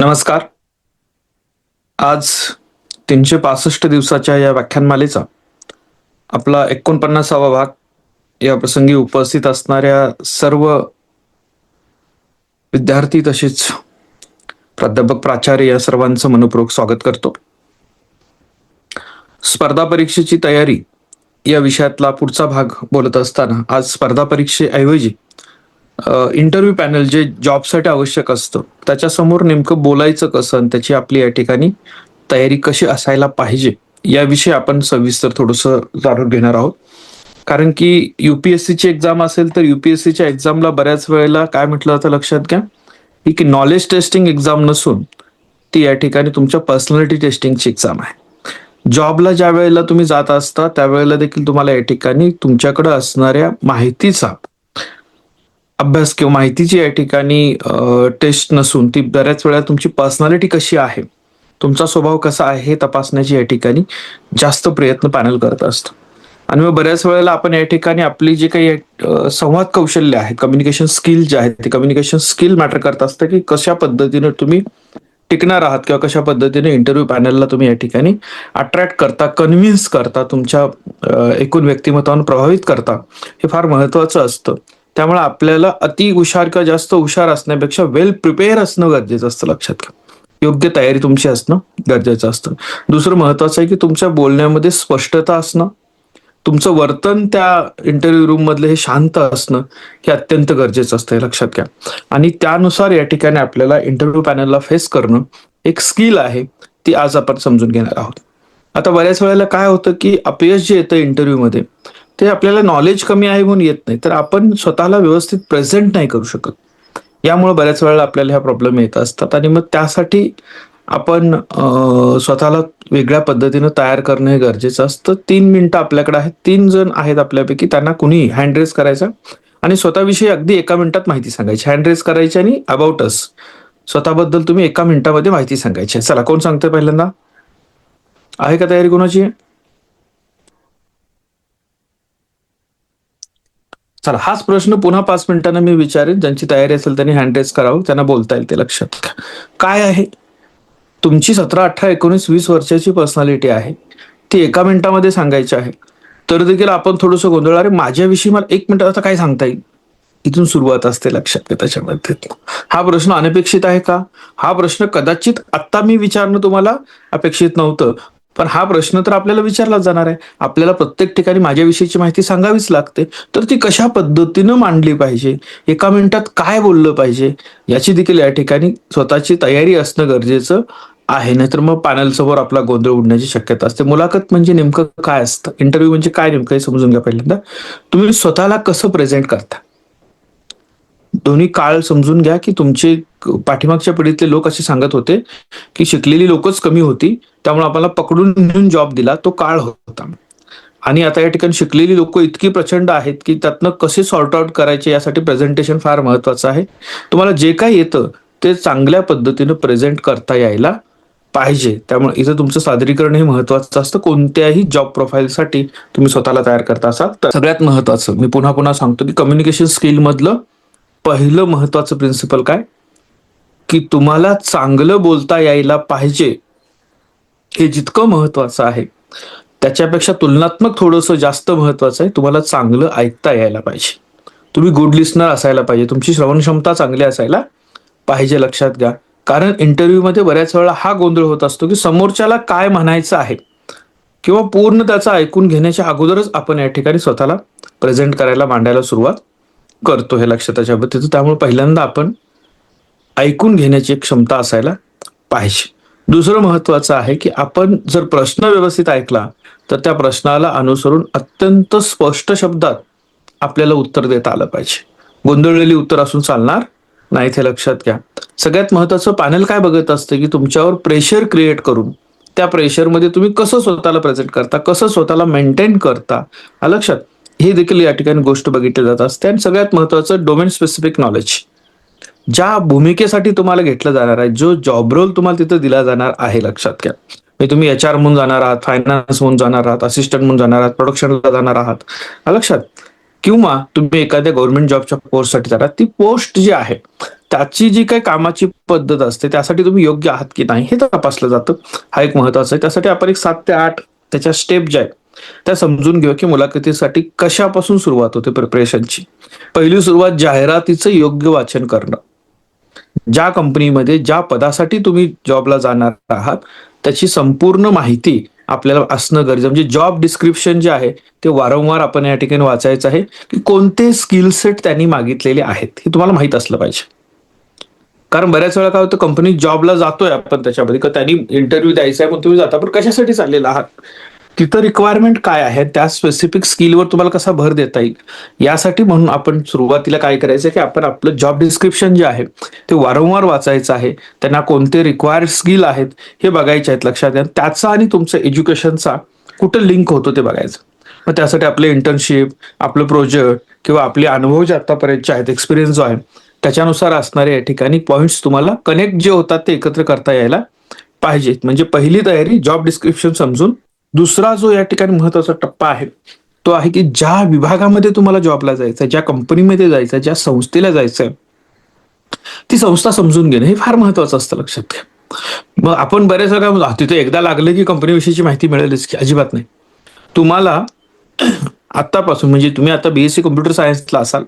नमस्कार. आज 365 दिवसाच्या या व्याख्यानमालेचा आपला 49वा भाग. या प्रसंगी उपस्थित असणाऱ्या सर्व विद्यार्थी तसेच प्राध्यापक, प्राचार्य या सर्वांचं मनपूर्वक स्वागत करतो. स्पर्धा परीक्षेची तयारी या विषयातला पुढचा भाग बोलत असताना आज स्पर्धा परीक्षेऐवजी इंटरव्ह्यू पॅनल जे जॉबसाठी आवश्यक असतं त्याच्यासमोर नेमकं बोलायचं कसं आणि त्याची आपली या ठिकाणी तयारी कशी असायला पाहिजे याविषयी आपण सविस्तर थोडंसं जाणून घेणार आहोत. कारण की युपीएससीची एक्झाम असेल तर युपीएससीच्या एक्झामला बऱ्याच वेळेला काय म्हटलं जातं लक्षात घ्या, ही की नॉलेज टेस्टिंग एक्झाम नसून ती या ठिकाणी तुमच्या पर्सनॅलिटी टेस्टिंगची एक्झाम आहे. जॉबला ज्या वेळेला तुम्ही जात असता त्यावेळेला देखील तुम्हाला या ठिकाणी तुमच्याकडे असणाऱ्या माहितीचा अभ्यास किंवा माहितीची या ठिकाणी टेस्ट नसून ती बऱ्याच वेळा तुमची पर्सनॅलिटी कशी आहे, तुमचा स्वभाव कसा आहे हे तपासण्याची या ठिकाणी जास्त प्रयत्न पॅनल करत असतं. आणि मग बऱ्याच वेळेला आपण या ठिकाणी आपली जे काही संवाद कौशल्य आहे, कम्युनिकेशन स्किल जे आहेत ते कम्युनिकेशन स्किल मॅटर करत असतं की कशा पद्धतीने तुम्ही टिकणार आहात किंवा कशा पद्धतीने इंटरव्ह्यू पॅनलला तुम्ही या ठिकाणी अट्रॅक्ट करता, कन्व्हिन्स करता, तुमच्या एकूण व्यक्तिमत्वावर प्रभावित करता, हे फार महत्वाचं असतं. त्यामुळे आपल्याला अति हुशार किंवा जास्त हुशार असण्यापेक्षा वेल प्रिपेअर असणं गरजेचं असतं. लक्षात घ्या, योग्य तयारी तुमची असणं गरजेचं असतं. दुसरं महत्वाचं आहे की तुमच्या बोलण्यामध्ये स्पष्टता असणं, तुमचं वर्तन त्या इंटरव्ह्यू रूम मधले हे शांत असणं हे अत्यंत गरजेचं असतं, हे लक्षात घ्या. आणि त्यानुसार या ठिकाणी आपल्याला इंटरव्ह्यू पॅनलला फेस करणं एक स्किल आहे, ती आज आपण समजून घेणार आहोत. आता बऱ्याच वेळेला काय होतं की अपयश जे येतं इंटरव्ह्यू मध्ये ते आपल्याला नॉलेज कमी आहे म्हणून येत नाही, तर आपण स्वतःला व्यवस्थित प्रेझेंट नाही करू शकत. यामुळे बऱ्याच वेळेला आपल्याला ह्या प्रॉब्लेम येत असतात आणि मग त्यासाठी आपण स्वतःला वेगळ्या पद्धतीनं तयार करणं हे गरजेचं असतं. 3 मिनिटं आपल्याकडे आहेत, 3 जण आहेत आपल्यापैकी, त्यांना कुणी हँड रेस करायचा आणि स्वतःविषयी अगदी 1 मिनिटात माहिती सांगायची. हँड रेस करायची आणि अबाउट अस, स्वतःबद्दल तुम्ही 1 मिनिटामध्ये माहिती सांगायची. चला, कोण सांगतंय पहिल्यांदा? आहे का तयारी कोणाची? चला, हाच प्रश्न पुन्हा 5 मिनिटांना मी विचारेन. ज्यांची तयारी असेल त्यांनी हँड रेस करावं, त्यांना बोलता येईल ते. लक्षात घ्या, काय आहे तुमची 17, 18, 19, 20 वर्षाची पर्सनॅलिटी आहे, ती 1 मिनिटामध्ये सांगायची आहे. तर देखील आपण थोडंसं गोंधळ, अरे माझ्याविषयी मला 1 मिनिटात आता काय सांगता येईल, इथून सुरुवात असते. लक्षात घ्या, त्याच्यामध्ये हा प्रश्न अनपेक्षित आहे का? हा प्रश्न कदाचित आत्ता मी विचारणं तुम्हाला अपेक्षित नव्हतं, पण हा प्रश्न तर आपल्याला विचारला जाणार आहे. आपल्याला प्रत्येक ठिकाणी माझ्याविषयीची माहिती सांगावीच लागते, तर ती कशा पद्धतीनं मांडली पाहिजे, 1 मिनिटात काय बोललं पाहिजे, याची देखील या ठिकाणी स्वतःची तयारी असणं गरजेचं आहे. नाहीतर मग पॅनल समोर आपला गोंधळ उडण्याची शक्यता असते. मुलाखत म्हणजे नेमकं काय असतं, इंटरव्ह्यू म्हणजे काय नेमकं हे समजून घ्या. पहिल्यांदा तुम्ही स्वतःला कसं प्रेझेंट करता, दोन्ही काळ समजून घ्या. की तुमचे पाठीमागच्या पिढीतले लोक असे सांगत होते की शिकलेली लोकच कमी होती, त्यामुळे आपल्याला पकडून नेऊन जॉब दिला, तो काळ होता. आणि आता या ठिकाणी शिकलेली लोक इतकी प्रचंड आहेत की त्यातनं कसे सॉर्ट आउट करायचे यासाठी प्रेझेंटेशन फार महत्वाचं आहे. तुम्हाला जे काही येतं ते चांगल्या पद्धतीनं प्रेझेंट करता यायला पाहिजे. त्यामुळे इथं तुमचं सादरीकरण हे महत्वाचं असतं. कोणत्याही जॉब प्रोफाईलसाठी तुम्ही स्वतःला तयार करता असाल तर सगळ्यात महत्वाचं मी पुन्हा पुन्हा सांगतो की कम्युनिकेशन स्किल मधलं पहिलं महत्वाचं प्रिन्सिपल काय, की तुम्हाला चांगलं बोलता यायला पाहिजे. हे जितकं महत्वाचं आहे त्याच्यापेक्षा तुलनात्मक थोडंसं जास्त महत्वाचं आहे, तुम्हाला चांगलं ऐकता यायला पाहिजे. तुम्ही गुड लिस्नर असायला पाहिजे, तुमची श्रवण क्षमता चांगली असायला पाहिजे. लक्षात घ्या, कारण इंटरव्ह्यू मध्ये बऱ्याच वेळा हा गोंधळ होत असतो की समोरच्याला काय म्हणायचं आहे किंवा पूर्ण त्याचं ऐकून घेण्याच्या अगोदरच आपण या ठिकाणी स्वतःला प्रेझेंट करायला, मांडायला सुरुवात करतो. हे लक्षात त्याच्याबद्दल. त्यामुळे पहिल्यांदा आपण ऐकून घेण्याची क्षमता असायला पाहिजे. दुसरं महत्वाचं आहे की आपण जर प्रश्न व्यवस्थित ऐकला तर त्या प्रश्नाला अनुसरून अत्यंत स्पष्ट शब्दात आपल्याला उत्तर देता आलं पाहिजे. गोंधळलेली उत्तर असून चालणार नाही, हे लक्षात घ्या. सगळ्यात महत्वाचं पॅनल काय बघत असतं की तुमच्यावर प्रेशर क्रिएट करून त्या प्रेशरमध्ये तुम्ही कसं स्वतःला प्रेझेंट करता, कसं स्वतःला मेंटेन करता, लक्षात, हे देखील या ठिकाणी गोष्ट बघितली जात असते. आणि सगळ्यात महत्वाचं डोमेन स्पेसिफिक नॉलेज. ज्या भूमिकेसाठी तुम्हाला घेतलं जाणार आहे, जो जॉब रोल तुम्हाला तिथं दिला जाणार आहे, लक्षात घ्या, तुम्ही HR म्हणून जाणार आहात, फायनान्स म्हणून जाणार आहात, असिस्टंट म्हणून जाणार आहात, प्रोडक्शनला जाणार आहात, लक्षात, किंवा तुम्ही एखाद्या गव्हर्नमेंट जॉबच्या पोस्टसाठी जाता, ती पोस्ट जी आहे त्याची जी काही कामाची पद्धत असते त्यासाठी तुम्ही योग्य आहात की नाही हे तपासलं जातं. हा एक महत्वाचा आहे. त्यासाठी आपण एक 7 ते 8 त्याच्या स्टेप ज्या आहेत त्या समजून घेऊ की मुलाखतीसाठी कशापासून सुरुवात होते प्रिपरेशनची. पहिली सुरुवात जाहिरातीचं योग्य वाचन करणं. ज्या कंपनीमध्ये ज्या पदासाठी तुम्ही जॉबला जाणार आहात त्याची संपूर्ण माहिती आपल्याला असणं गरजेचं, म्हणजे जॉब डिस्क्रिप्शन जे आहे ते वारंवार आपण या ठिकाणी वाचायचं आहे की कोणते स्किल सेट त्यांनी मागितलेले आहेत हे तुम्हाला माहित असलं पाहिजे. कारण बऱ्याच वेळा काय होतं, कंपनीत जॉबला जातोय आपण त्याच्यामध्ये का त्यांनी इंटरव्ह्यू द्यायचा आहे पण तुम्ही जाता, पण कशासाठी चाललेला आहात, तिथं रिक्वायरमेंट काय आहे, त्या स्पेसिफिक स्किलवर तुम्हाला कसा भर देता येईल यासाठी म्हणून आपण सुरुवातीला काय करायचं की आपण आपलं जॉब डिस्क्रिप्शन जे आहे ते वारंवार वाचायचं आहे. त्यांना कोणते रिक्वायर्ड स्किल आहेत हे बघायचे आहेत लक्षात घ्या. त्याचा आणि तुमचं एज्युकेशनचा कुठं लिंक होतो ते बघायचं. मग त्यासाठी आपले इंटर्नशिप, आपलं प्रोजेक्ट किंवा आपले अनुभव जे आतापर्यंतचे आहेत, एक्सपिरियन्स जो आहे त्याच्यानुसार असणारे या ठिकाणी पॉईंट्स तुम्हाला कनेक्ट जे होतात ते एकत्र करता यायला पाहिजेत. म्हणजे पहिली तयारी जॉब डिस्क्रिप्शन समजून. दुसरा जो या ठिकाणी महत्वाचा टप्पा आहे तो आहे की ज्या विभागामध्ये तुम्हाला जॉबला जायचं, ज्या कंपनीमध्ये जायचं, ज्या संस्थेला जायचंय ती संस्था समजून घेणं हे फार महत्वाचं असतं लक्षात घ्या. मग आपण बरेच वेळा तिथे एकदा लागलं की कंपनीविषयीची माहिती मिळेलच की, अजिबात नाही. तुम्हाला आतापासून म्हणजे तुम्ही आता बीएससी कम्प्युटर सायन्सला असाल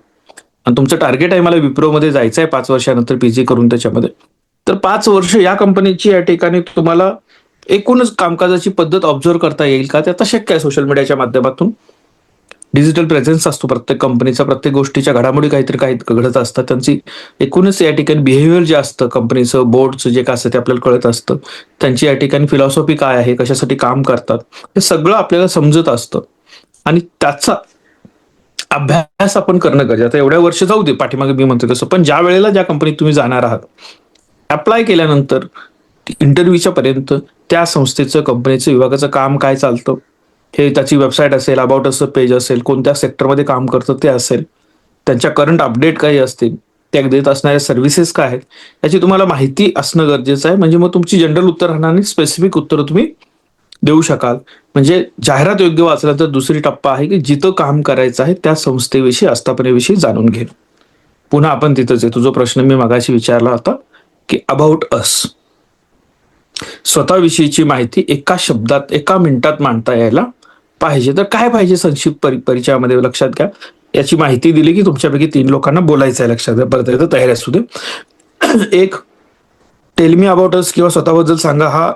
आणि तुमचं टार्गेट आहे मला विप्रोमध्ये जायचं आहे 5 वर्षानंतर पीजी करून त्याच्यामध्ये, तर 5 वर्ष या कंपनीची या ठिकाणी तुम्हाला एकूणच कामकाजाची पद्धत ऑब्झर्व करता येईल का, ते आता शक्य आहे सोशल मीडियाच्या माध्यमातून. डिजिटल प्रेझेन्स असतो प्रत्येक कंपनीचा, प्रत्येक गोष्टीच्या घडामोडी काहीतरी काही घडत असतात, त्यांची एकूणच या ठिकाणी बिहेवियर जे असतं कंपनीचं, बोर्डचं जे काय असतं ते आपल्याला कळत असतं. त्यांची या ठिकाणी फिलॉसॉफी काय आहे, कशासाठी काम करतात हे सगळं आपल्याला समजत असतं आणि त्याचा अभ्यास आपण करणं गरजेचं. आता एवढ्या वर्ष जाऊ दे पाठीमागे मी म्हणतो तसं, पण ज्या वेळेला ज्या कंपनीत तुम्ही जाणार आहात अप्लाय केल्यानंतर इंटरव्ह्यूच्या पर्यंत त्या संस्थेचं, कंपनीचं, विभागाचं काम काय चालतं हे त्याची वेबसाईट असेल, अबाउट असं पेज असेल, कोणत्या सेक्टरमध्ये काम करतं ते असेल, त्यांच्या करंट अपडेट काही असतील, त्या देत असणाऱ्या सर्व्हिसेस काय आहेत याची तुम्हाला माहिती असणं गरजेचं आहे. म्हणजे मग तुमची जनरल उत्तर राहणार नाही, स्पेसिफिक उत्तर तुम्ही देऊ शकाल. म्हणजे जाहिरात योग्य वाचला तर दुसरी टप्पा आहे की जिथं काम करायचं आहे त्या संस्थेविषयी, आस्थापनेविषयी जाणून घेणं. पुन्हा आपण तिथंच आहे, तुझा प्रश्न मी मगाशी विचारला होता की अबाउट अस, स्वतःविषयीची माहिती एका शब्दात, एका मिनिटात मांडता यायला पाहिजे. तर काय पाहिजे संक्षिप्त परिचयामध्ये लक्षात घ्या. याची माहिती दिली की तुमच्यापैकी 3 लोकांना बोलायचं आहे, लक्षात घ्या. परत एकदा तयारी असू दे. एक, टेल मी अबाउट अस किंवा स्वतःबद्दल सांगा, हा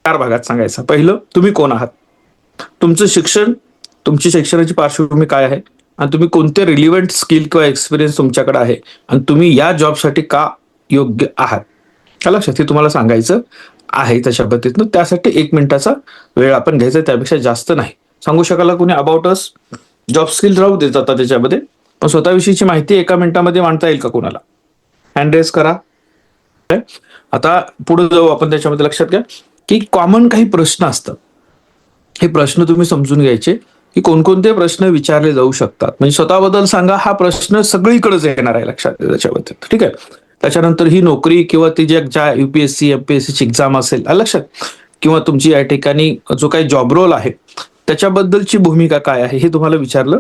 4 भागात सांगायचा. पहिलं, तुम्ही कोण आहात, तुमचं शिक्षण, तुमची शैक्षणाची पार्श्वभूमी काय आहे आणि तुम्ही कोणते रिलिव्हंट स्किल किंवा एक्सपिरियन्स तुमच्याकडे आहे आणि तुम्ही या जॉबसाठी का योग्य आहात, लक्षात हे तुम्हाला सांगायचं आहे तशा पद्धतीनं. त्यासाठी 1 मिनिटाचा वेळ आपण घ्यायचा, त्यापेक्षा जास्त नाही. सांगू शकाल कोणी अबाउट अस, जॉब स्किल राहू देत आता त्याच्यामध्ये, पण स्वतःविषयीची माहिती 1 मिनिटामध्ये मांडता येईल का कोणाला? हँड रेस करा. आता पुढे जाऊ आपण त्याच्यामध्ये. लक्षात घ्या की कॉमन काही प्रश्न असतात, हे प्रश्न तुम्ही समजून घ्यायचे की कोणकोणते प्रश्न विचारले जाऊ शकतात. म्हणजे स्वतःबद्दल सांगा हा प्रश्न सगळीकडेच येणार आहे, लक्षात घ्या त्याच्याबद्दल. ठीक आहे. त्याच्यानंतर ही नोकरी किंवा ती ज्या युपीएससी एमपीएससीची एक्झाम असेल लक्षात, किंवा तुमची या ठिकाणी जो काही जॉब रोल आहे त्याच्याबद्दलची भूमिका काय आहे हे तुम्हाला विचारलं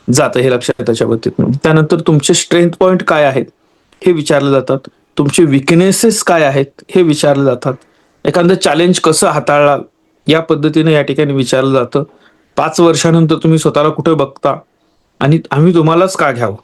जातं, हे लक्षात त्याच्याबद्दल. त्यानंतर तुमचे स्ट्रेंथ पॉईंट काय आहेत हे विचारले जातात, तुमचे विकनेसेस काय आहेत हे विचारले जातात, एखादं चॅलेंज कसं हाताळला या पद्धतीने या ठिकाणी विचारलं जातं. 5 वर्षानंतर तुम्ही स्वतःला कुठे बघता आणि आम्ही तुम्हालाच का घ्यावं.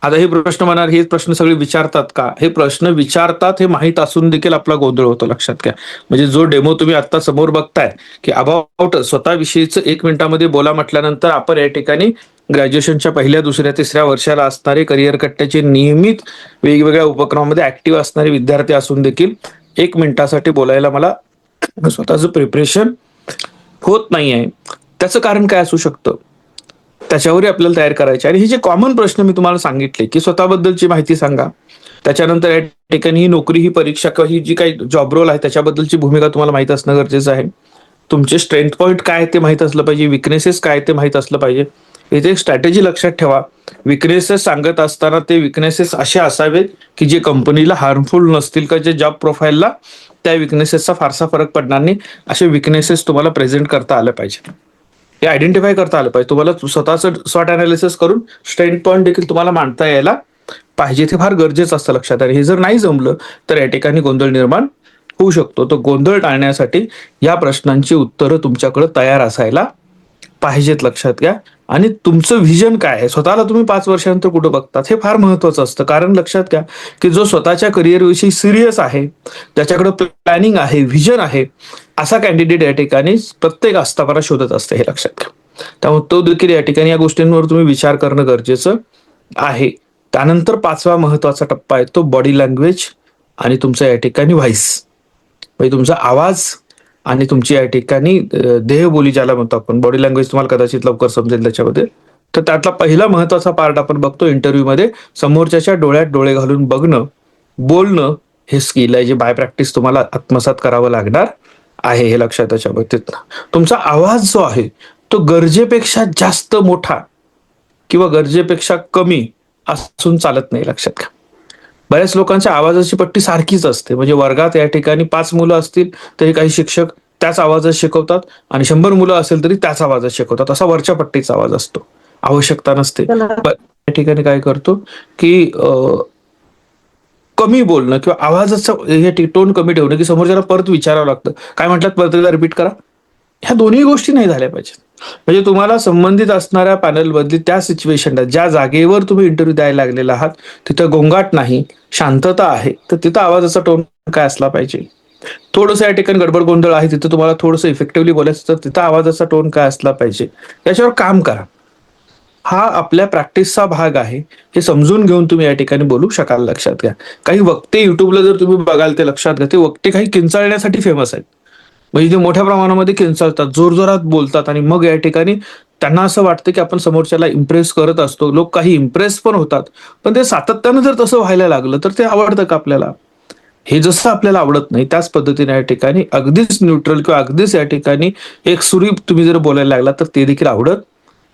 आता हे प्रश्न म्हणणार, हे प्रश्न सगळे विचारतात का, हे प्रश्न विचारतात हे माहीत असून देखील आपला गोंधळ होतो, लक्षात घ्या. म्हणजे जो डेमो तुम्ही आता समोर बघताय की अबाउट स्वतःविषयीचं 1 मिनिटामध्ये बोला म्हटल्यानंतर आपण या ठिकाणी ग्रॅज्युएशनच्या पहिल्या, दुसऱ्या, तिसऱ्या वर्षाला असणारे, करिअर कट्ट्याचे नियमित वेगवेगळ्या उपक्रमामध्ये ऍक्टिव्ह असणारे विद्यार्थी असून देखील 1 मिनिटासाठी बोलायला मला स्वतःचं प्रिपरेशन होत नाही आहे. त्याचं कारण काय असू शकतं त्याच्यावरही आपल्याला तयार करायचे. आणि हे जे कॉमन प्रश्न मी तुम्हाला सांगितले की स्वतःबद्दलची माहिती सांगा, त्याच्यानंतर या ठिकाणी ही नोकरी, ही परीक्षा किंवा ही जी काही जॉब रोल आहे त्याच्याबद्दलची भूमिका तुम्हाला माहित असणं गरजेचं आहे. तुमचे स्ट्रेंथ पॉईंट काय ते माहित असलं पाहिजे, विकनेसेस काय ते माहित असलं पाहिजे. इथे एक स्ट्रॅटेजी लक्षात ठेवा, विकनेसेस सांगत असताना ते विकनेसेस असे असावेत की जे कंपनीला हार्मफुल नसतील, का जे जॉब प्रोफाईलला त्या विकनेसेसचा फारसा फरक पडणार नाही, असे विकनेसेस तुम्हाला प्रेझेंट करता आले पाहिजे. हे आयडेंटिफाय करता आलं पाहिजे. तुम्हाला स्वतःचं स्वॉट अनालिसिस करून स्ट्रेंथ पॉईंट देखील तुम्हाला मांडता यायला पाहिजे. ते फार गरजेचं असतं लक्षात. आणि हे जर नाही जमलं तर या ठिकाणी गोंधळ निर्माण होऊ शकतो. तो गोंधळ टाळण्यासाठी या प्रश्नांची उत्तरं तुमच्याकडे तयार असायला पाहिजेत, लक्षात घ्या. आणि तुमचं व्हिजन काय आहे, स्वतःला तुम्ही 5 वर्षानंतर कुठं बघतात, हे फार महत्वाचं असतं. कारण लक्षात घ्या की जो स्वतःच्या करिअरविषयी सिरियस आहे, त्याच्याकडे प्लॅनिंग आहे, व्हिजन आहे, असा कॅन्डिडेट या ठिकाणी प्रत्येक आस्थापना शोधत असते, हे लक्षात घ्या. त्यामुळे तो देखील या ठिकाणी या गोष्टींवर तुम्ही विचार करणं गरजेचं आहे. त्यानंतर 5वा महत्वाचा टप्पा आहे तो बॉडी लँग्वेज आणि तुमचा या ठिकाणी व्हॉइस, म्हणजे तुमचा आवाज आणि तुमची या ठिकाणी देहबोली ज्याला म्हणतो आपण. बॉडी लँग्वेज तुम्हाला कदाचित लवकर समजेल त्याच्यामध्ये. तर त्यातला पहिला महत्वाचा पार्ट आपण बघतो इंटरव्ह्यूमध्ये, समोरच्याच्या डोळ्यात डोळे घालून बघणं, बोलणं, हे स्किल आहे जे बाय प्रॅक्टिस तुम्हाला आत्मसात करावं लागणार आहे, हे लक्षात. त्याच्या बाबतीत तुमचा आवाज जो आहे तो गरजेपेक्षा जास्त मोठा किंवा गरजेपेक्षा कमी असून चालत नाही, लक्षात घ्या. बऱ्याच लोकांच्या आवाजाची पट्टी सारखीच असते. म्हणजे वर्गात या ठिकाणी 5 मुलं असतील तरी काही शिक्षक त्याच आवाजात शिकवतात, आणि 100 मुलं असेल तरी त्याच आवाजात शिकवतात. असा वरच्या पट्टीचा आवाज असतो, आवश्यकता नसते. या ठिकाणी काय करतो की कमी बोलणं किंवा आवाजाचं हे टोन कमी ठेवणं, की समोरच्याला परत विचारावं लागतं, काय म्हटलं परत एकदा रिपीट करा. ह्या दोन्ही गोष्टी नाही झाल्या पाहिजेत. म्हणजे तुम्हाला संबंधित असणाऱ्या पॅनल मधली त्या सिच्युएशनला, ज्या जागेवर तुम्ही इंटरव्ह्यू द्यायला लागलेला आहात, तिथं गोंगाट नाही, शांतता आहे, तर तिथं आवाजाचा टोन काय असला पाहिजे. थोडंसं या ठिकाणी गडबड गोंधळ आहे, तिथं तुम्हाला थोडंसं इफेक्टिव्हली बोलायचं, तर तिथं आवाजाचा टोन काय असला पाहिजे, याच्यावर काम करा. हा आपल्या प्रॅक्टिसचा भाग आहे. हे समजून घेऊन तुम्ही या ठिकाणी बोलू शकाल, लक्षात घ्या. काही वक्ते युट्यूबला जर तुम्ही बघाल ते लक्षात घ्या, ते वक्ते काही किंचाळण्यासाठी फेमस आहेत. म्हणजे ते मोठ्या प्रमाणामध्ये किंचाळतात, जोरजोरात बोलतात, आणि मग या ठिकाणी त्यांना असं वाटतं की आपण समोरच्याला इम्प्रेस करत असतो. लोक काही इम्प्रेस पण होतात, पण ते सातत्यानं जर तसं व्हायला लागलं तर ते आवडतं का आपल्याला? हे जसं आपल्याला आवडत नाही त्याच पद्धतीने या ठिकाणी अगदीच न्यूट्रल किंवा अगदीच या ठिकाणी एक सुरी तुम्ही जर बोलायला लागला तर ते देखील आवडत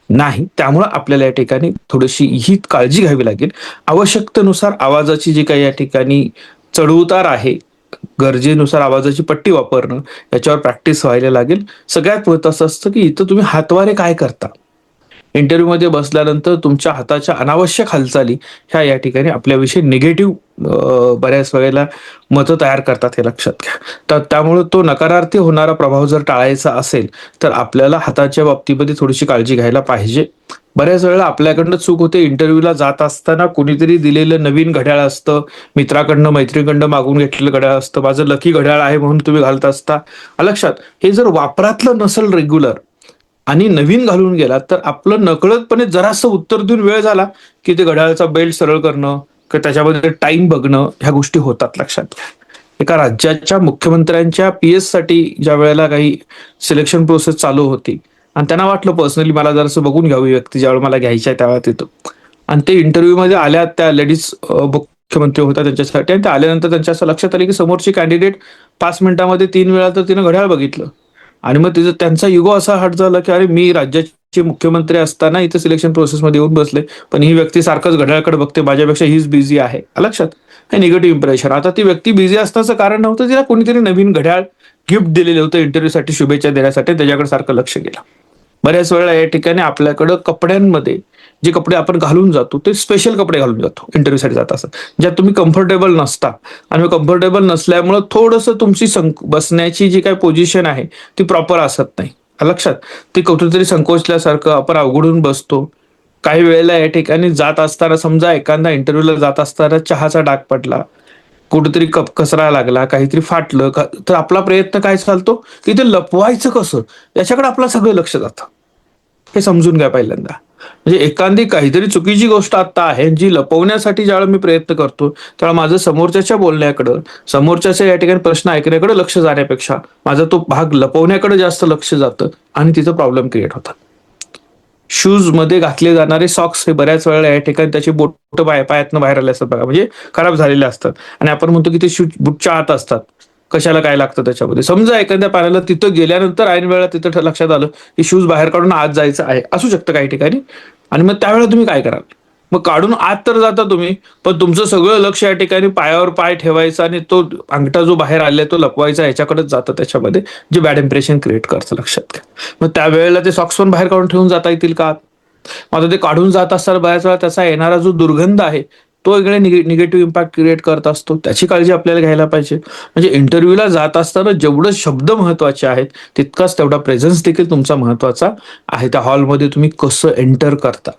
नाही. त्यामुळे आपल्याला या ठिकाणी थोडीशी ही काळजी घ्यावी लागेल. आवश्यकतेनुसार आवाजाची जी काही या ठिकाणी चढउतार आहे, गरजेनुसार आवाजाची पट्टी वापरणं, याच्यावर प्रॅक्टिस व्हायला लागेल. सगळ्यात महत्त्वाचं असतं की इथं तुम्ही हातवारे काय करता. इंटरव्ह्यू मध्ये बसल्यानंतर तुमच्या हाताच्या अनावश्यक हालचाली ह्या या ठिकाणी आपल्याविषयी निगेटिव्ह बऱ्याच वेळेला मतं तयार करतात, हे लक्षात घ्या. तर त्यामुळे तो नकारार्थी होणारा प्रभाव जर टाळायचा असेल तर आपल्याला हाताच्या बाबतीमध्ये थोडीशी काळजी घ्यायला पाहिजे. बऱ्याच वेळेला आपल्याकडनं चूक होते. इंटरव्ह्यूला जात असताना कुणीतरी दिलेलं नवीन घड्याळ असतं, मित्राकडनं मैत्रीकडनं मागून घेतलेलं घड्याळ असतं, माझं लकी घड्याळ आहे म्हणून तुम्ही घालत असता. लक्षात, हे जर वापरातलं नसेल रेग्युलर आणि नवीन घालून गेला तर आपलं नकळतपणे जरासं उत्तर देऊन वेळ झाला की ते घड्याळाचा बेल्ट सरळ करणं किंवा त्याच्यामध्ये टाइम बघणं, ह्या गोष्टी होतात, लक्षात घ्या. एका राज्याच्या मुख्यमंत्र्यांच्या PS साठी ज्या वेळेला काही सिलेक्शन प्रोसेस चालू होती आणि त्यांना वाटलं पर्सनली मला जरासं बघून घ्यावी व्यक्ती, ज्यावेळेला मला घ्यायची आहे त्यावेळेला तिथं, आणि ते इंटरव्ह्यू मध्ये आल्या, त्या लेडीज मुख्यमंत्री होत्या त्यांच्यासाठी, आणि ते आल्यानंतर त्यांच्या असं लक्षात आलं की समोरची कॅन्डिडेट 5 मिनिटांमध्ये 3 वेळा तर तिनं घड्याळ बघितलं. आणि मग तिचं त्यांचा युगो असा हट झाला की अरे मी राज्याचे मुख्यमंत्री असताना इथं सिलेक्शन प्रोसेसमध्ये येऊन बसले, पण ही व्यक्ती सारखंच घड्याळकडे बघते, माझ्यापेक्षा हीच बिझी आहे. लक्षात, हे निगेटिव्ह इम्प्रेशन. आता ती व्यक्ती बिझी असण्याचं कारण नव्हतं, तिला कोणीतरी नवीन घड्याळ गिफ्ट दिलेलं होतं इंटरव्ह्यूसाठी, शुभेच्छा देण्यासाठी, त्याच्याकडे सारखं लक्ष गेलं. बऱ्याच वेळेला या ठिकाणी आपल्याकडं कपड्यांमध्ये जे कपडे आपण घालून जातो ते स्पेशल कपडे घालून जातो इंटरव्ह्यूसाठी जात असतात, ज्यात तुम्ही कम्फर्टेबल नसता, आणि कम्फर्टेबल नसल्यामुळे थोडंसं तुमची बसण्याची जी काही पोझिशन आहे ती प्रॉपर असत नाही. लक्षात, ते कुठेतरी संकोचल्यासारखं आपण अवघडून बसतो. काही वेळेला या ठिकाणी जात असताना, समजा एखादा इंटरव्ह्यूला जात असताना चहाचा डाग पडला, कुठेतरी कप कचरा लागला, काहीतरी फाटलं तर आपला प्रयत्न काय चालतो की ते लपवायचं कसं, याच्याकडे आपलं सगळं लक्ष जातं. हे समजून घ्या पहिल्यांदा. म्हणजे एखादी काहीतरी चुकीची गोष्ट आता आहे जी लपवण्यासाठी ज्यावेळेला मी प्रयत्न करतो, त्यावेळेला माझं समोरच्याच्या बोलण्याकडं, समोरच्याच्या या ठिकाणी प्रश्न ऐकण्याकडे लक्ष जाण्यापेक्षा माझा तो भाग लपवण्याकडे जास्त लक्ष जातं, आणि तिथं प्रॉब्लेम क्रिएट होतात. शूज मध्ये घातले जाणारे सॉक्स हे बऱ्याच वेळेला या ठिकाणी त्याची बोट पायातनं बाहेर आले असतात बघा, म्हणजे खराब झालेले असतात, आणि आपण म्हणतो की ते शूज बुटच्या आत असतात, कशाला काय लागतं त्याच्यामध्ये. समजा एखाद्या पॅनलला तिथं गेल्यानंतर ऐन वेळा तिथं लक्षात आलं की शूज बाहेर काढून आत जायचं आहे, असू शकतं काही ठिकाणी, आणि मग त्यावेळेला तुम्ही काय कराल? मग काढून आत तर जाता तुम्ही, पण तुमचं सगळं लक्ष या ठिकाणी पायावर पाय ठेवायचा आणि तो अंगठा जो बाहेर आलाय तो लपवायचा ह्याच्याकडेच जातं, त्याच्यामध्ये जे बॅड इम्प्रेशन क्रिएट करतं, लक्षात घ्या. मग त्यावेळेला ते सॉक्स पण बाहेर काढून ठेवून जाता येतील का? आता ते काढून जात असताना बऱ्याच वेळा त्याचा येणारा जो दुर्गंध आहे तो इकडे निगेटिव्ह इम्पॅक्ट क्रिएट करत असतो, त्याची काळजी आपल्याला घ्यायला पाहिजे. म्हणजे इंटरव्ह्यूला जात असताना जेवढं शब्द महत्वाचे आहेत तितकाच तेवढा प्रेझेन्स देखील तुमचा महत्वाचा आहे. त्या हॉलमध्ये तुम्ही कसं एंटर करता,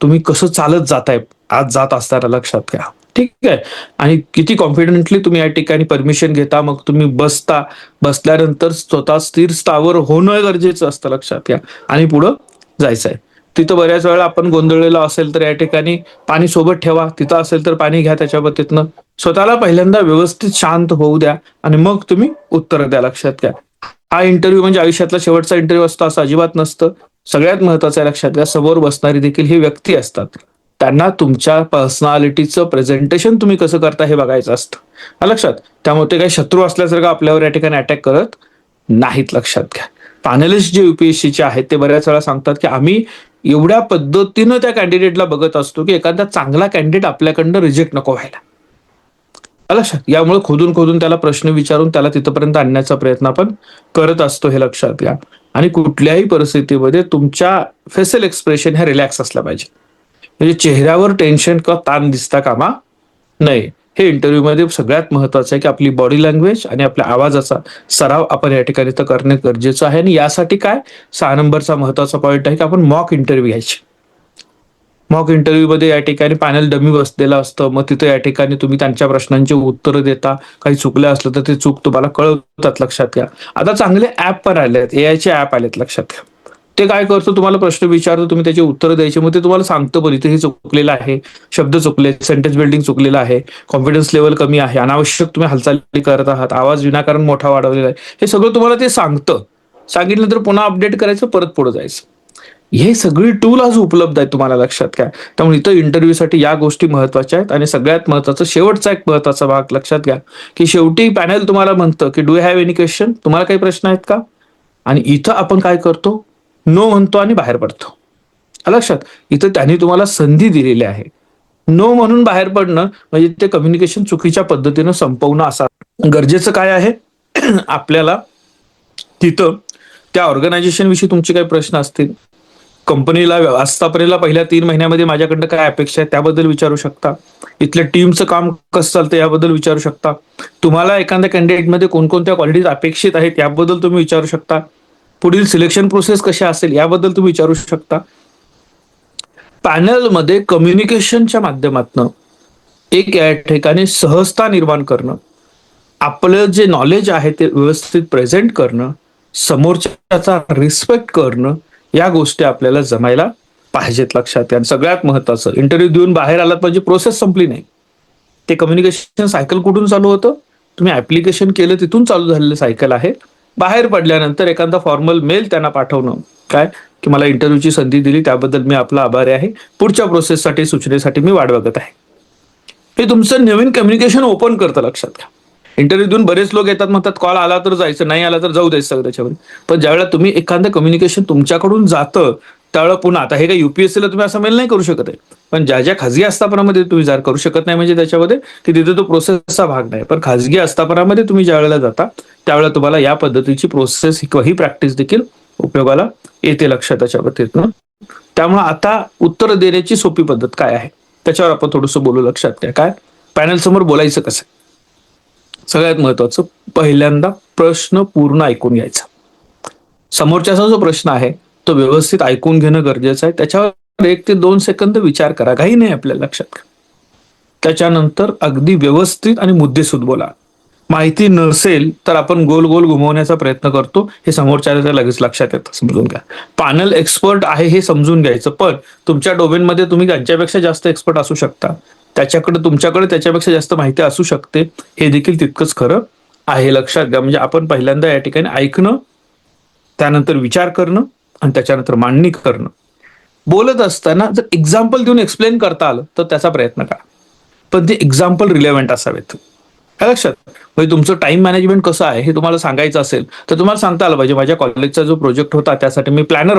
तुम्ही कसं चालत जाताय आज जात असताना, लक्षात घ्या. ठीक आहे. आणि किती कॉन्फिडेंटली तुम्ही या ठिकाणी परमिशन घेता, मग तुम्ही बसता, बसल्यानंतर स्वतः स्थिर स्थावर होणं गरजेचं असतं, लक्षात घ्या. आणि पुढं जायचं आहे. तिथं बऱ्याच वेळा आपण गोंधळलेलो असेल तर या ठिकाणी पाणी सोबत ठेवा, तिथं असेल तर पाणी घ्या त्याच्या पद्धतीनं. स्वतःला पहिल्यांदा व्यवस्थित शांत होऊ द्या आणि मग तुम्ही उत्तर द्या, लक्षात घ्या. हा इंटरव्ह्यू म्हणजे आयुष्यातला शेवटचा इंटरव्ह्यू असतो असं अजिबात नसतं. सगळ्यात महत्वाचं आहे, लक्षात घ्या, समोर बसणारी देखील ही व्यक्ती असतात. त्यांना तुमच्या पर्सनॅलिटीचं प्रेझेंटेशन तुम्ही कसं करता हे बघायचं असतं, लक्षात. त्यामुळे ते काही शत्रू असल्यासारखं आपल्यावर या ठिकाणी अटॅक करत नाहीत, लक्षात घ्या. पॅनलिस्ट जे युपीएससीचे आहेत ते बऱ्याच वेळा सांगतात की आम्ही एवढ्या पद्धतीनं त्या कॅन्डिडेटला बघत असतो की एखादा चांगला कॅन्डिडेट आपल्याकडनं रिजेक्ट नको व्हायला, लक्षात. यामुळे खोदून खोदून त्याला प्रश्न विचारून त्याला तिथपर्यंत आणण्याचा प्रयत्न आपण करत असतो, हे लक्षात घ्या. आणि कुठल्याही परिस्थितीमध्ये तुमच्या फेशियल एक्सप्रेशन ह्या रिलॅक्स असल्या पाहिजे, म्हणजे चेहऱ्यावर टेन्शन किंवा ताण दिसता कामा नये. हे इंटरव्ह्यू मध्ये सगळ्यात महत्वाचं आहे की आपली बॉडी लँग्वेज आणि आपल्या आवाजाचा सराव आपण या ठिकाणी तर करणे गरजेचं आहे. आणि यासाठी काय 6 नंबरचा महत्वाचा पॉईंट आहे की आपण मॉक इंटरव्ह्यू घ्यायची. मॉक इंटरव्ह्यू मध्ये या ठिकाणी पॅनल डमी बसलेलं असतं, मग तिथे या ठिकाणी तुम्ही त्यांच्या प्रश्नांची उत्तरं देता, काही चुकलं असलं तर ते चूक तुम्हाला कळवतात, लक्षात घ्या. आता चांगले ऍप पण आले आहेत, एआयचे ऍप आलेत, लक्षात घ्या. ते काय करतो, तुम्हाला प्रश्न विचारतो, तुम्ही त्याची उत्तरं द्यायची, मग ते तुम्हाला सांगतं पण इथे हे चुकलेलं आहे, शब्द चुकले, सेंटेन्स बिल्डिंग चुकलेलं आहे, कॉन्फिडन्स लेवल कमी आहे, अनावश्यक तुम्ही हालचाली करत आहात, आवाज विनाकारण मोठा वाढवलेला आहे, हे सगळं तुम्हाला ते सांगतं. सांगितलं तर पुन्हा अपडेट करायचं, परत पुढे जायचं. हे सगळी टूल आज उपलब्ध आहेत तुम्हाला, लक्षात घ्या. त्यामुळे इथं इंटरव्ह्यूसाठी या गोष्टी महत्वाच्या आहेत. आणि सगळ्यात महत्वाचं शेवटचा एक महत्वाचा भाग लक्षात घ्या की शेवटी पॅनल तुम्हाला म्हणतं की डू हॅव एनी क्वेश्चन, तुम्हाला काही प्रश्न आहेत का? आणि इथं आपण काय करतो, नो म्हणतो आणि बाहेर पडतो, लक्षात. इथं त्यांनी तुम्हाला संधी दिलेली आहे. नो म्हणून बाहेर पडणं म्हणजे ते कम्युनिकेशन चुकीच्या पद्धतीनं संपवणं असा गरजेचं काय आहे आपल्याला तिथं त्या ऑर्गनायझेशन विषयी तुमचे काही प्रश्न असतील, कंपनीला आस्थापनेला पहिल्या 3 महिन्यामध्ये माझ्याकडनं काय अपेक्षा आहे त्याबद्दल विचारू शकता. इथल्या टीमचं काम कसं चालतं याबद्दल विचारू शकता. तुम्हाला एखाद्या कॅन्डिडेटमध्ये कोणकोणत्या क्वालिटीज अपेक्षित आहेत याबद्दल तुम्ही विचारू शकता. पुढील सिलेक्शन प्रोसेस कशी असेल याबद्दल तुम्ही विचारू शकता. पॅनलमध्ये कम्युनिकेशनच्या माध्यमातून एक या ठिकाणी सहजता निर्माण करणं, आपलं जे नॉलेज आहे ते व्यवस्थित प्रेझेंट करणं, समोरच्याचा रिस्पेक्ट करणं, या गोष्टी आपल्याला जमायला पाहिजेत, लक्षात घ्या. सगळ्यात महत्वाचं, इंटरव्ह्यू देऊन बाहेर आलात म्हणजे प्रोसेस संपली नाही. ते कम्युनिकेशन सायकल कुठून चालू होतं, तुम्ही ऍप्लिकेशन केलं तिथून चालू झालेलं सायकल आहे. बाहेर पडल्यानंतर एखादा फॉर्मल मेल त्यांना पाठवणं, काय की मला इंटरव्ह्यूची संधी दिली त्याबद्दल मी आपला आभारी आहे, पुढच्या प्रोसेससाठी सूचनेसाठी मी वाट बघत आहे. हे तुमचं नवीन कम्युनिकेशन ओपन करतं, लक्षात घ्या. इंटरव्ह्यू देऊन बरेच लोक येतात, म्हणतात कॉल आला तर जायचं, नाही आला तर जाऊ द्यायचं सगळं त्याच्यावर. पण ज्यावेळेला तुम्ही एखादं कम्युनिकेशन तुमच्याकडून जातं त्यावेळेला पुन्हा, आता हे काही युपीएससीला तुम्ही असं मेल नाही करू शकत आहे, पण ज्या ज्या खाजगी आस्थापनामध्ये तुम्ही जर करू शकत नाही म्हणजे त्याच्यामध्ये की तिथे तो प्रोसेसचा भाग नाही, पण खाजगी आस्थापनामध्ये तुम्ही ज्या वेळेला जाता त्यावेळेला तुम्हाला या पद्धतीची प्रोसेस ही प्रॅक्टिस देखील उपयोगाला येते, लक्षात त्याच्या पद्धतीनं. त्यामुळे आता उत्तर देण्याची सोपी पद्धत काय आहे त्याच्यावर आपण थोडंसं बोलू, लक्षात घ्या. काय पॅनल समोर बोलायचं कसं. सगळ्यात महत्वाचं, पहिल्यांदा प्रश्न पूर्ण ऐकून घ्यायचा. समोरच्याचा जो प्रश्न आहे तो व्यवस्थित ऐकून घेणं गरजेचं आहे. त्याच्यावर 1 ते 2 सेकंद विचार करा, काही नाही आपल्याला, लक्षात घ्या. त्याच्यानंतर अगदी व्यवस्थित आणि मुद्देसूद बोला. माहिती नसेल तर आपण गोल गोल घुमवण्याचा प्रयत्न करतो, हे समोरच्याला लगेच लक्षात येतं, समजून घ्या. पॅनल एक्सपर्ट आहे हे समजून घ्यायचं, पण तुमच्या डोमेनमध्ये तुम्ही त्यांच्यापेक्षा जास्त एक्सपर्ट असू शकता, तुमच्याकडे त्याच्यापेक्षा जास्त माहिती असू शकते, हे देखील तितकंच खरं आहे, लक्षात घ्या. म्हणजे आपण पहिल्यांदा या ठिकाणी ऐकणं, त्यानंतर विचार करणं आणि त्याच्यानंतर मांडणी करणं. बोलत असताना जर एक्झाम्पल देऊन एक्सप्लेन करता आलं तर त्याचा प्रयत्न करा, पण ते एक्झाम्पल रिलेव्हंट असावेत, लक्षात. म्हणजे तुमचं टाइम मॅनेजमेंट कसं आहे हे तुम्हाला सांगायचं असेल तर तुम्हाला सांगता आलं पाहिजे. माझ्या कॉलेजचा जो प्रोजेक्ट होता त्यासाठी मी प्लॅनर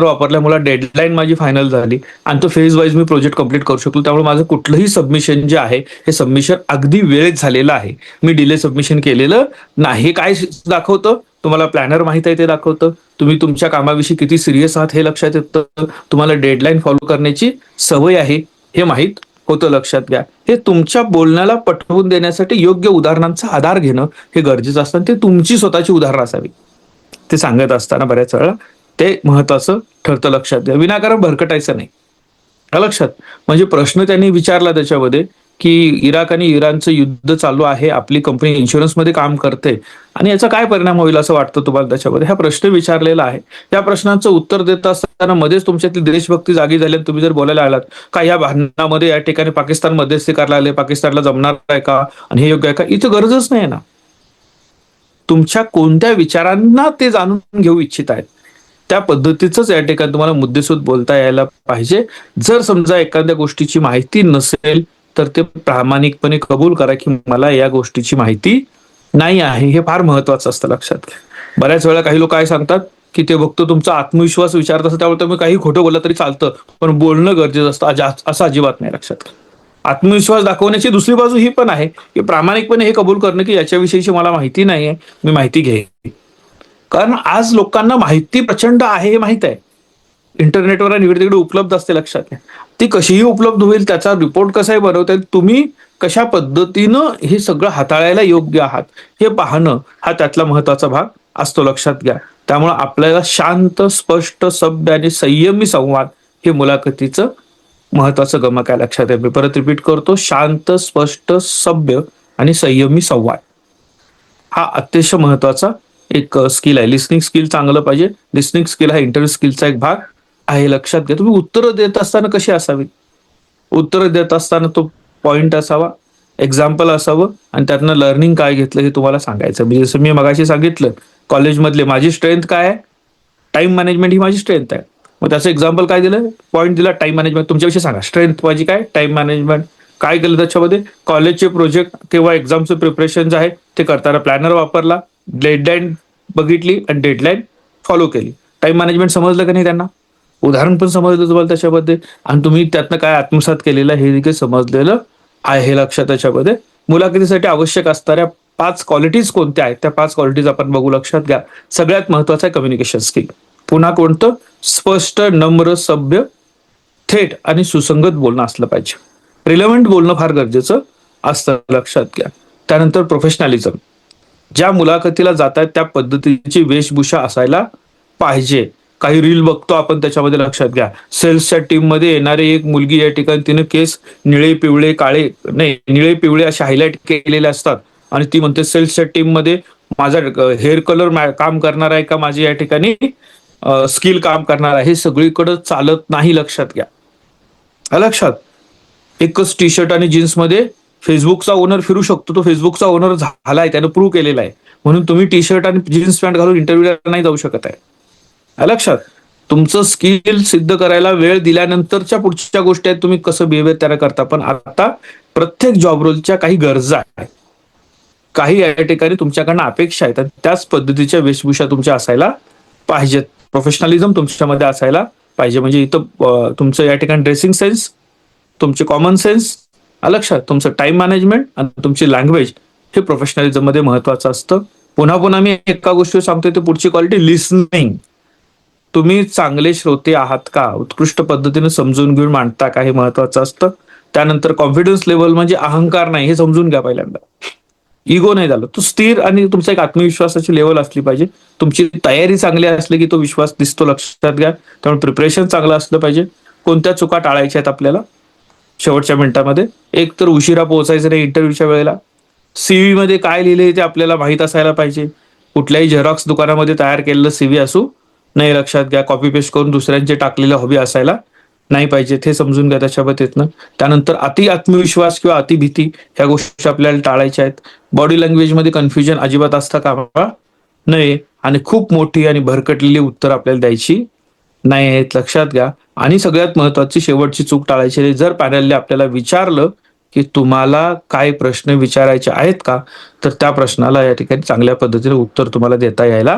वापरल्यामुळे डेडलाईन माझी फायनल झाली आणि तो फेज वाईज मी प्रोजेक्ट कंप्लीट करू शकलो. त्यामुळे माझं कुठलंही सबमिशन जे आहे हे सबमिशन अगदी वेळेत झालेलं आहे. मी डिले सबमिशन केलेलं नाही. हे काय दाखवतं? तुम्हाला प्लॅनर माहित आहे ते दाखवतं. तुम्ही तुमच्या कामाविषयी किती सिरियस आहात हे लक्षात येतं. तुम्हाला डेडलाईन फॉलो करण्याची सवय आहे हे माहीत होतं. लक्षात घ्या. हे तुमच्या बोलण्याला पटवून देण्यासाठी योग्य उदाहरणांचा आधार घेणं हे गरजेचं असतं. ते तुमची स्वतःची उदाहरणं असावी. ते सांगत असताना बऱ्याच वेळा ते महत्वाचं ठरतं. लक्षात घ्या. विनाकारण भरकटायचं नाही. लक्षात. म्हणजे प्रश्न त्यांनी विचारला त्याच्यामध्ये की इराक आणि इराणचं युद्ध चालू आहे, आपली कंपनी इन्शुरन्समध्ये काम करते आणि याचा काय परिणाम होईल असं वाटतं तुम्हाला त्याच्यामध्ये? हा प्रश्न विचारलेला आहे. या प्रश्नांचं उत्तर देत असताना मध्येच तुमच्यातली देशभक्ती जागी झाली आणि तुम्ही जर बोलायला आलात का या भांडणामध्ये या ठिकाणी पाकिस्तान मध्यस्थी करायला आले, पाकिस्तानला जमणार आहे का आणि हे योग्य आहे का, इथं गरजच नाही ना. तुमच्या कोणत्या विचारांना ते जाणून घेऊ इच्छित आहेत त्या पद्धतीचंच या ठिकाणी तुम्हाला मुद्देसूद बोलता यायला पाहिजे. जर समजा एखाद्या गोष्टीची माहिती नसेल तर ते प्रामाणिकपणे कबूल करा की मला या गोष्टीची माहिती नाही आहे. हे फार महत्वाचं असतं. लक्षात घ्या. बऱ्याच वेळा काही लोक काय सांगतात की ते बघतो तुमचा आत्मविश्वास विचारत असतं त्यामुळे तुम्ही काही खोटं बोललं तरी चालतं पण बोलणं गरजेचं असतं. असं अजिबात नाही. लक्षात घ्या. आत्मविश्वास दाखवण्याची दुसरी बाजू ही पण आहे की प्रामाणिकपणे हे कबूल करणं की याच्याविषयीची मला माहिती नाहीये, मी माहिती घेईन. कारण आज लोकांना माहिती प्रचंड आहे हे माहित आहे. इंटरनेटवर आणि इकडे तिकडे उपलब्ध असते. लक्षात घ्या. ती कशीही उपलब्ध होईल, त्याचा रिपोर्ट कसाही बनवता येईल, तुम्ही कशा पद्धतीनं हे सगळं हाताळायला योग्य आहात हे पाहणं हा त्यातला महत्वाचा भाग असतो. लक्षात घ्या. त्यामुळे आपल्याला शांत, स्पष्ट, सभ्य आणि संयमी संवाद हे मुलाखतीचं महत्वाचं गमक आहे. लक्षात आहे. मी परत रिपीट करतो. शांत, स्पष्ट, सभ्य आणि संयमी संवाद हा अतिशय महत्वाचा एक स्किल आहे. लिस्निंग स्किल चांगलं पाहिजे. लिस्निंग स्किल हा इंटरव्ह्यू स्किलचा एक भाग आहे. लक्षात घ्या. तुम्ही उत्तरं देत असताना कशी असावी? उत्तरं देत असताना तो पॉइंट असावा, एक्झाम्पल असावं आणि त्यातनं लर्निंग काय घेतलं हे तुम्हाला सांगायचं. म्हणजे जसं मी मगाशी सांगितलं कॉलेजमधले माझी स्ट्रेंथ काय आहे, टाइम मॅनेजमेंट ही माझी स्ट्रेंथ आहे. मग त्याचं एक्झाम्पल काय दिलं, पॉईंट दिला टाइम मॅनेजमेंट. तुमच्याविषयी सांगा स्ट्रेंथ माझी काय, टाइम मॅनेजमेंट. काय केलं त्याच्यामध्ये, कॉलेजचे प्रोजेक्ट किंवा एक्झामचे प्रिपरेशन जे आहे ते करताना प्लॅनर वापरला, डेडलाईन बघितली आणि डेडलाईन फॉलो केली. टाइम मॅनेजमेंट समजलं का नाही त्यांना? उदाहरण पण समजलं तुम्हाला त्याच्यामध्ये आणि तुम्ही त्यातनं काय आत्मसात केलेलं हे देखील समजलेलं आहे. हे लक्षात. त्याच्यामध्ये मुलाखतीसाठी आवश्यक असणाऱ्या 5 क्वालिटीज कोणत्या आहेत त्या 5 क्वालिटीज आपण बघू. लक्षात घ्या. सगळ्यात महत्वाचं आहे कम्युनिकेशन स्किल. पुन्हा कोणतं? स्पष्ट, नम्र, सभ्य, थेट आणि सुसंगत बोलणं असलं पाहिजे. रिलेव्हंट बोलणं फार गरजेचं असतं. लक्षात घ्या. त्यानंतर प्रोफेशनॅलिझम. ज्या मुलाखतीला जात आहेत त्या पद्धतीची वेशभूषा असायला पाहिजे. काही रील बघतो आपण त्याच्यामध्ये. लक्षात घ्या. सेल्सच्या टीम मध्ये येणारी एक मुलगी या ठिकाणी तिने केस निळे पिवळे काळे नाही निळे पिवळे असे हायलाइट केलेले असतात आणि ती म्हणते सेल्सच्या टीम मध्ये माझा हेअर कलर काम करणार आहे का, माझी या ठिकाणी स्किल काम करणार आहे. हे सगळीकडे चालत नाही. लक्षात घ्या. लक्षात. एकच टी शर्ट आणि जीन्स मध्ये फेसबुकचा ओनर फिरू शकतो. तो फेसबुकचा ओनर झालाय, त्यानं प्रूव्ह केलेला आहे. म्हणून तुम्ही टी शर्ट आणि जीन्स पॅन्ट घालून इंटरव्ह्यूला नाही जाऊ शकत आहे. लक्षात. तुमचं स्किल सिद्ध करायला वेळ दिल्यानंतरच्या पुढच्या गोष्टी आहेत तुम्ही कसं बिहेवियर त्याला करता. पण आता प्रत्येक जॉब रोलच्या काही गरजा आहेत, काही या ठिकाणी तुमच्याकडनं अपेक्षा आहेत आणि त्याच पद्धतीच्या वेशभूषा तुमच्या असायला पाहिजेत. प्रोफेशनलिझम तुमच्यामध्ये असायला पाहिजे. म्हणजे इथं तुमचं या ठिकाणी ड्रेसिंग सेन्स, तुमचे कॉमन सेन्स, लक्षात, तुमचं टाइम मॅनेजमेंट आणि तुमची लँग्वेज हे प्रोफेशनलिझम मध्ये महत्वाचं असतं. पुन्हा पुन्हा मी एका गोष्टी सांगतोय ते पुढची क्वालिटी लिसनिंग. तुम्ही चांगले श्रोते आहात का, उत्कृष्ट पद्धतीने समजून घेऊन मांडता का, हे महत्वाचं असतं. त्यानंतर कॉन्फिडन्स लेवल म्हणजे अहंकार नाही हे समजून घ्या पहिल्यांदा. इगो नाही झालं, तो स्थिर आणि तुमचा एक आत्मविश्वासाची लेवल असली पाहिजे. तुमची तयारी चांगली असली की तो विश्वास दिसतो. लक्षात घ्या. त्यामुळे प्रिपरेशन चांगलं असलं पाहिजे. कोणत्या चुका टाळायच्या आहेत आपल्याला शेवटच्या मिनिटामध्ये? एक तर उशिरा पोहोचायचं नाही इंटरव्ह्यूच्या वेळेला. सीव्ही मध्ये काय लिहिले ते आपल्याला माहित असायला पाहिजे. कुठल्याही झेरॉक्स दुकानामध्ये तयार केलेलं सीव्ही असू नाही. लक्षात घ्या. कॉपी पेस्ट करून दुसऱ्यांचे टाकलेलं हॉबी असायला नाही पाहिजे. हे समजून घ्या त्याच्याबद्दल. त्यानंतर अति आत्मविश्वास किंवा अति भीती ह्या गोष्टी आपल्याला टाळायच्या आहेत. बॉडी लँग्वेज मध्ये कन्फ्युजन अजिबात असता कामा नये आणि खूप मोठी आणि भरकटलेली उत्तर आपल्याला द्यायची नाही आहेत. लक्षात घ्या. आणि सगळ्यात महत्वाची शेवटची चूक टाळायची. जर पॅनलने आपल्याला विचारलं की तुम्हाला काय प्रश्न विचारायचे आहेत का, तर त्या प्रश्नाला या ठिकाणी चांगल्या पद्धतीने उत्तर तुम्हाला देता यायला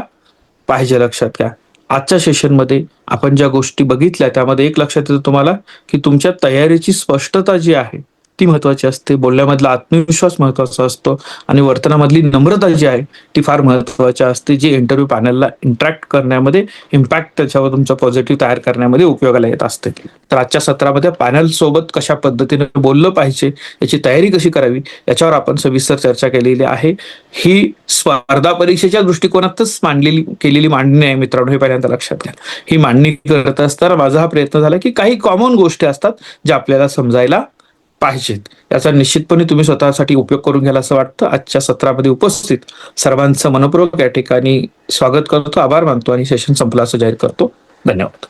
पाहिजे. लक्षात घ्या. आजच्या सेशनमध्ये आपण ज्या गोष्टी बघितल्या त्यामध्ये एक लक्षात येतं तुम्हाला, की तुमच्या तयारीची स्पष्टता जी आहे ती महत्वाची असते. बोलण्यामधला आत्मविश्वास महत्वाचा असतो आणि वर्तनामधली नम्रता जी आहे ती फार महत्वाची असते, जी इंटरव्ह्यू पॅनलला इंटरॅक्ट करण्यामध्ये, इम्पॅक्ट त्याच्यावर तुमचा पॉझिटिव्ह तयार करण्यामध्ये उपयोगाला येत असते. तर आजच्या सत्रामध्ये पॅनल सोबत कशा पद्धतीने बोललं पाहिजे, याची तयारी कशी करावी, याच्यावर आपण सविस्तर चर्चा केलेली आहे. ही स्पर्धा परीक्षेच्या दृष्टिकोनातच केलेली मांडणी आहे मित्रांनो, हे पहिल्यांदा लक्षात घ्या. ही मांडणी करत असताना माझा हा प्रयत्न झाला की काही कॉमन गोष्टी असतात ज्या आपल्याला समजायला पाहिजेत. याचा निश्चितपणे तुम्ही स्वतःसाठी उपयोग करून घ्याल असं वाटतं. आजच्या सत्रामध्ये उपस्थित सर्वांचं मनपूर्वक या ठिकाणी स्वागत करतो, आभार मानतो आणि सेशन संपला असं जाहीर करतो. धन्यवाद.